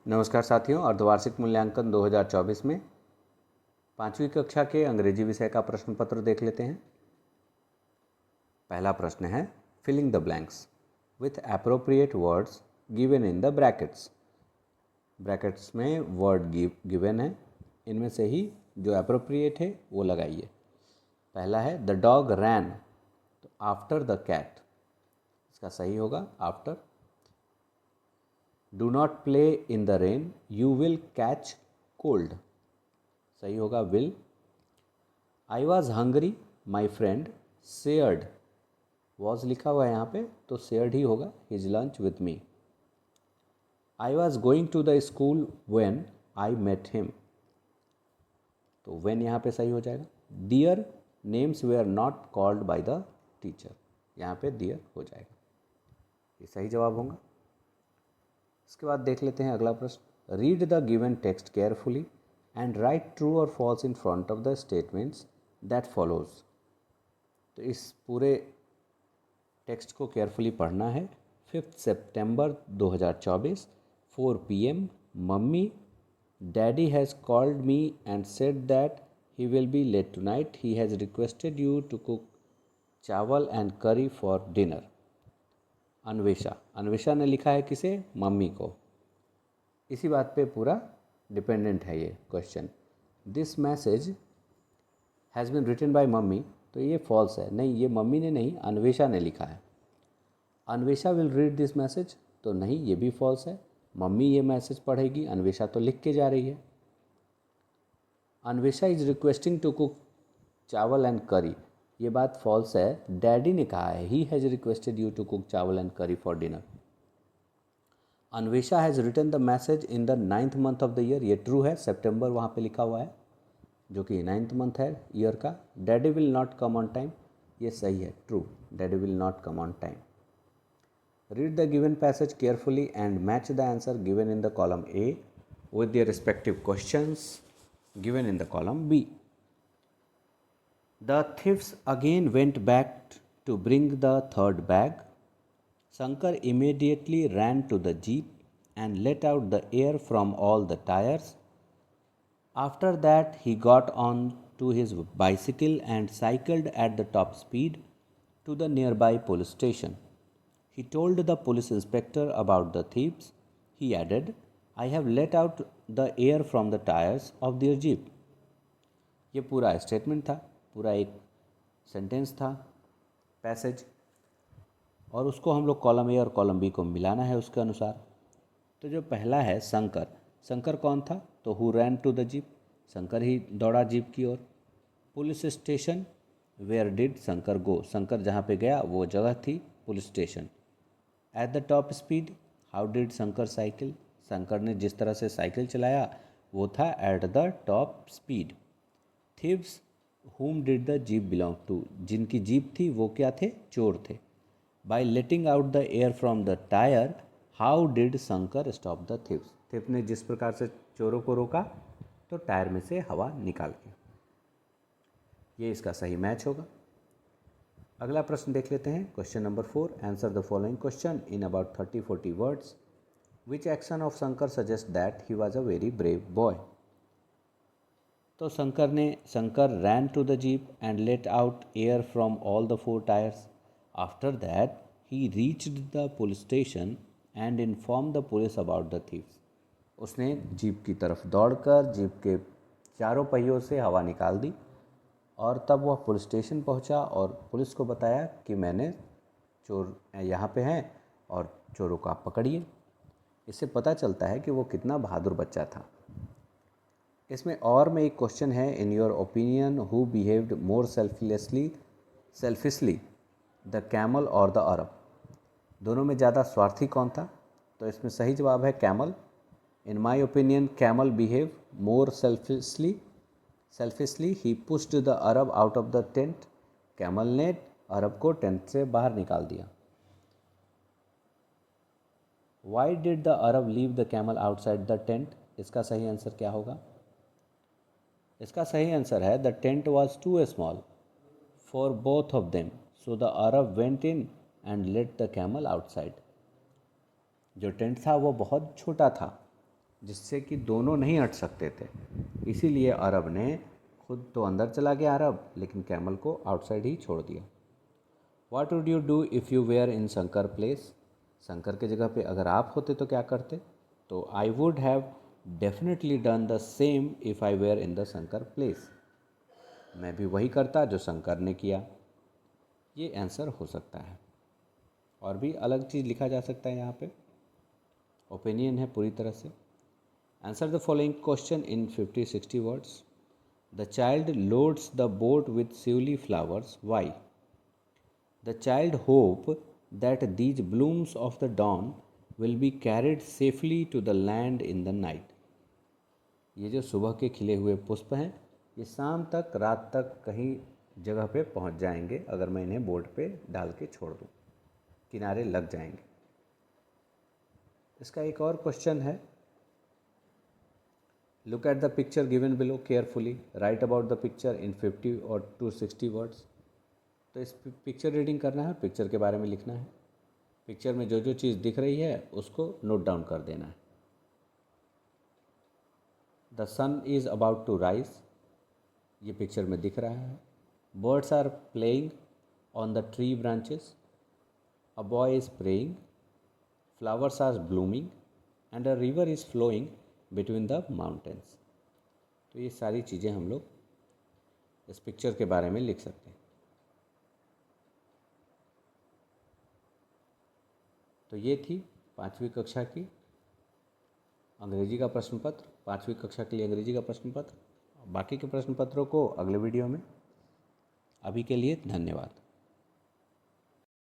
नमस्कार साथियों, अर्धवार्षिक मूल्यांकन 2024 में 5वीं कक्षा के अंग्रेजी विषय का प्रश्न पत्र देख लेते हैं। पहला प्रश्न है filling the blanks with appropriate words given in the brackets. Brackets में वर्ड गिवन है, इनमें से ही जो एप्रोप्रिएट है वो लगाइए। पहला है द डॉग रैन, तो आफ्टर द कैट, इसका सही होगा after. Do not play in the rain, you will catch cold, सही होगा will. I was hungry my friend shared, was लिखा हुआ है यहाँ पे तो शेयर्ड ही होगा, his lunch with me. I was going to the school when I met him, तो वेन यहाँ पे सही हो जाएगा। Their names were not called by the teacher, यहाँ पे डियर हो जाएगा, ये सही जवाब होगा। इसके बाद देख लेते हैं अगला प्रश्न। Read the given text carefully and write true और false in front of the statements that follows. तो इस पूरे टेक्स्ट को केयरफुली पढ़ना है। 5 सितंबर 2024 4 PM, mummy daddy has called me and said that he will be late tonight, he has requested you to cook chawal and curry for dinner. Anvesha, Anvesha ने लिखा है किसे? मम्मी को। इसी बात पे पूरा डिपेंडेंट है ये question. This message has been written by mummy, तो ये फॉल्स है, नहीं ये मम्मी ने नहीं अन्वेषा ने लिखा है। Anvesha will read this message, तो नहीं ये भी फॉल्स है, मम्मी ये मैसेज पढ़ेगी, अन्वेषा तो लिख के जा रही है। Anvesha is requesting to cook chawal and curry, ये बात फॉल्स है, डैडी ने कहा है ही has requested you to cook chawal and curry for dinner. Anvesha has written the message in the 9th month of the year, ये ट्रू है, सितंबर वहाँ पे लिखा हुआ है जो कि 9th मंथ है ईयर का। Daddy will not come on time, ये सही है, true, daddy will not come on time. Read the given passage carefully and match the answer given in the column A with their respective questions given in the column B. The thieves again went back to bring the third bag. Shankar immediately ran to the jeep and let out the air from all the tires. After that, he got on to his bicycle and cycled at the top speed to the nearby police station. He told the police inspector about the thieves. He added, I have let out the air from the tires of their jeep. ये पूरा statement था, पूरा एक sentence था, passage, और उसको हम लोग कॉलम ए और कॉलम बी को मिलाना है उसके अनुसार। तो जो पहला है शंकर, शंकर कौन था? तो who ran to the jeep, Shankar ही दौड़ा जीप की ओर। Police station, where did Shankar go, Shankar जहाँ पे गया वो जगह थी police station. At the top speed, how did Shankar cycle, Shankar ने जिस तरह से साइकिल चलाया वो था at the top speed. Thieves, whom did the jeep belong to, जिनकी जीप थी वो क्या थे? चोर थे। By letting out the air from the tyre, how did Shankar stop the thieves, thief ने जिस प्रकार से चोरों को रोका तो टायर में से हवा निकाल के, ये इसका सही मैच होगा। अगला प्रश्न देख लेते हैं, question number 4। Answer the following question in about 30-40 words. Which action of Shankar suggest that he was a very brave boy. तो Shankar ran to the jeep and let out air from all the 4 tyres. After that he reached the police station and inform the police about the thieves. उसने jeep की तरफ दौड़कर jeep के चारों पहियों से हवा निकाल दी और तब वह पुलिस स्टेशन पहुंचा और पुलिस को बताया कि मैंने चोर यहाँ पे हैं और चोरों को आप पकड़िए। इससे पता चलता है कि वो कितना बहादुर बच्चा था। इसमें और में एक क्वेश्चन है, in your opinion who behaved more selfishly the camel और द अरब, दोनों में ज़्यादा स्वार्थी कौन था? तो इसमें सही जवाब है camel. In my opinion camel behave more selfishly he pushed the Arab out of the tent, camel ने अरब को टेंट से बाहर निकाल दिया। Why did the Arab leave the camel outside the tent, इसका सही आंसर क्या होगा? इसका सही आंसर है the tent was too small for both of them, so the Arab went in and let the camel outside. जो tent था वो बहुत छोटा था जिससे कि दोनों नहीं हट सकते थे। इसीलिए अरब ने खुद तो अंदर चला गया अरब, लेकिन कैमल को आउटसाइड ही छोड़ दिया। What would you do if you were in Shankar place? Shankar के जगह पे अगर आप होते तो क्या करते? तो I would have definitely done the same if I were in the Shankar place. मैं भी वही करता जो शंकर ने किया। ये आंसर हो सकता है। और भी अलग चीज़ लिखा जा सकता है यहाँ पे, ओपिनियन है पूरी तरह से। Answer the following question in 50-60 words. The child loads the boat with shiuli flowers, why? The child hope that these blooms of the dawn will be carried safely to the land in the night. ये जो सुबह के खिले हुए पुष्प हैं, ये शाम तक, रात तक कहीं जगह पे पहुंच जाएंगे अगर मैं इन्हें बोर्ड पे डाल के छोड़ दूं, किनारे लग जाएंगे। इसका एक और क्वेश्चन है, look at the picture given below carefully, right about the picture in 50 और 260 वर्ड्स। तो इस पिक्चर रीडिंग करना है, पिक्चर के बारे में लिखना है। पिक्चर में जो जो चीज़ दिख रही है उसको नोट डाउन कर देना है। The sun is about to rise, ये पिक्चर में दिख रहा है। Birds are playing on the tree branches, a boy is praying, flowers are blooming and a river is flowing between the mountains. तो ये सारी चीज़ें हम लोग इस पिक्चर के बारे में लिख सकते हैं। तो ये थी 5वीं कक्षा की अंग्रेजी का प्रश्न पत्र, 5वीं कक्षा के लिए अंग्रेजी का प्रश्न पत्र। बाकी के प्रश्न पत्रों को अगले वीडियो में। अभी के लिए धन्यवाद।